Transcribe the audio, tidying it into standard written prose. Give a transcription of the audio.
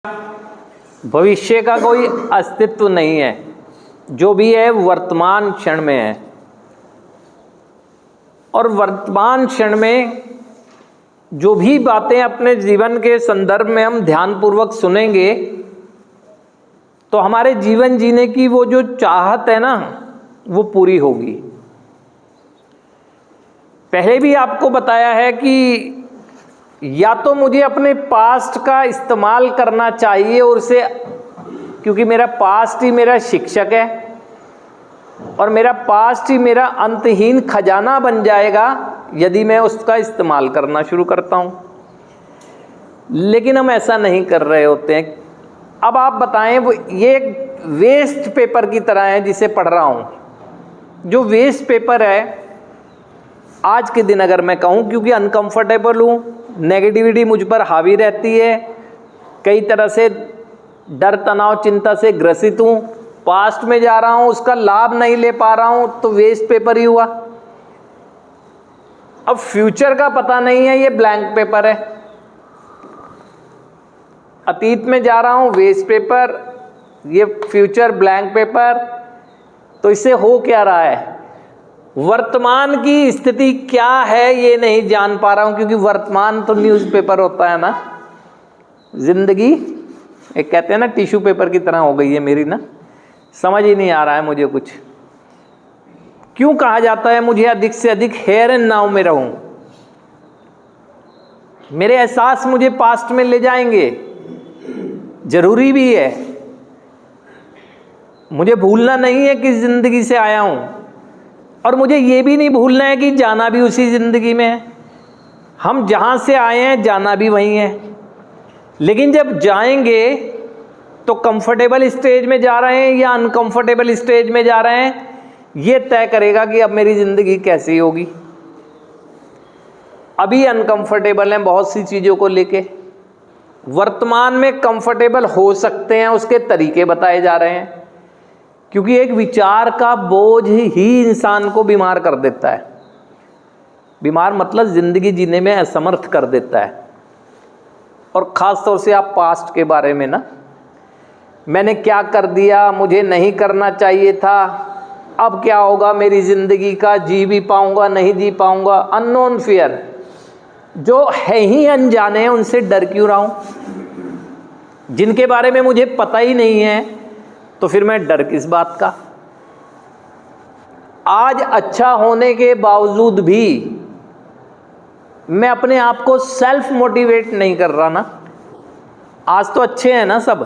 भविष्य का कोई अस्तित्व नहीं है, जो भी है वर्तमान क्षण में है। और वर्तमान क्षण में जो भी बातें अपने जीवन के संदर्भ में हम ध्यानपूर्वक सुनेंगे तो हमारे जीवन जीने की वो जो चाहत है ना, वो पूरी होगी। पहले भी आपको बताया है कि या तो मुझे अपने पास्ट का इस्तेमाल करना चाहिए और उसे, क्योंकि मेरा पास्ट ही मेरा शिक्षक है और मेरा पास्ट ही मेरा अंतहीन खजाना बन जाएगा यदि मैं उसका इस्तेमाल करना शुरू करता हूं। लेकिन हम ऐसा नहीं कर रहे होते हैं। अब आप बताएं, वो ये एक वेस्ट पेपर की तरह है जिसे पढ़ रहा हूं। जो वेस्ट पेपर है आज के दिन अगर मैं कहूं, क्योंकि अनकंफर्टेबल हूं, नेगेटिविटी मुझ पर हावी रहती है, कई तरह से डर तनाव चिंता से ग्रसित हूं, पास्ट में जा रहा हूं, उसका लाभ नहीं ले पा रहा हूं, तो वेस्ट पेपर ही हुआ। अब फ्यूचर का पता नहीं है, ये ब्लैंक पेपर है। अतीत में जा रहा हूं, वेस्ट पेपर, ये फ्यूचर ब्लैंक पेपर। तो इससे हो क्या रहा है, वर्तमान की स्थिति क्या है ये नहीं जान पा रहा हूं, क्योंकि वर्तमान तो न्यूज़पेपर होता है ना। जिंदगी एक कहते हैं ना टिश्यू पेपर की तरह हो गई है मेरी ना, समझ ही नहीं आ रहा है मुझे कुछ। क्यों कहा जाता है मुझे अधिक से अधिक हेयर एंड नाउ में रहूं? मेरे एहसास मुझे पास्ट में ले जाएंगे, जरूरी भी है। मुझे भूलना नहीं है कि जिंदगी से आया हूं, और मुझे ये भी नहीं भूलना है कि जाना भी उसी ज़िंदगी में है। हम जहाँ से आए हैं जाना भी वहीं है। लेकिन जब जाएंगे तो कंफर्टेबल स्टेज में जा रहे हैं या अनकंफर्टेबल स्टेज में जा रहे हैं, ये तय करेगा कि अब मेरी ज़िंदगी कैसी होगी। अभी अनकंफर्टेबल हैं बहुत सी चीज़ों को लेके, वर्तमान में कंफर्टेबल हो सकते हैं, उसके तरीके बताए जा रहे हैं। क्योंकि एक विचार का बोझ ही इंसान को बीमार कर देता है। बीमार मतलब जिंदगी जीने में असमर्थ कर देता है। और ख़ास तौर से आप पास्ट के बारे में ना, मैंने क्या कर दिया, मुझे नहीं करना चाहिए था, अब क्या होगा मेरी ज़िंदगी का, जी भी पाऊंगा नहीं जी पाऊंगा। अननोन फियर, जो है ही अनजाने हैं उनसे डर क्यों रहा हूँ? जिनके बारे में मुझे पता ही नहीं है तो फिर मैं डर किस बात का? आज अच्छा होने के बावजूद भी मैं अपने आप को सेल्फ मोटिवेट नहीं कर रहा ना। आज तो अच्छे हैं ना सब,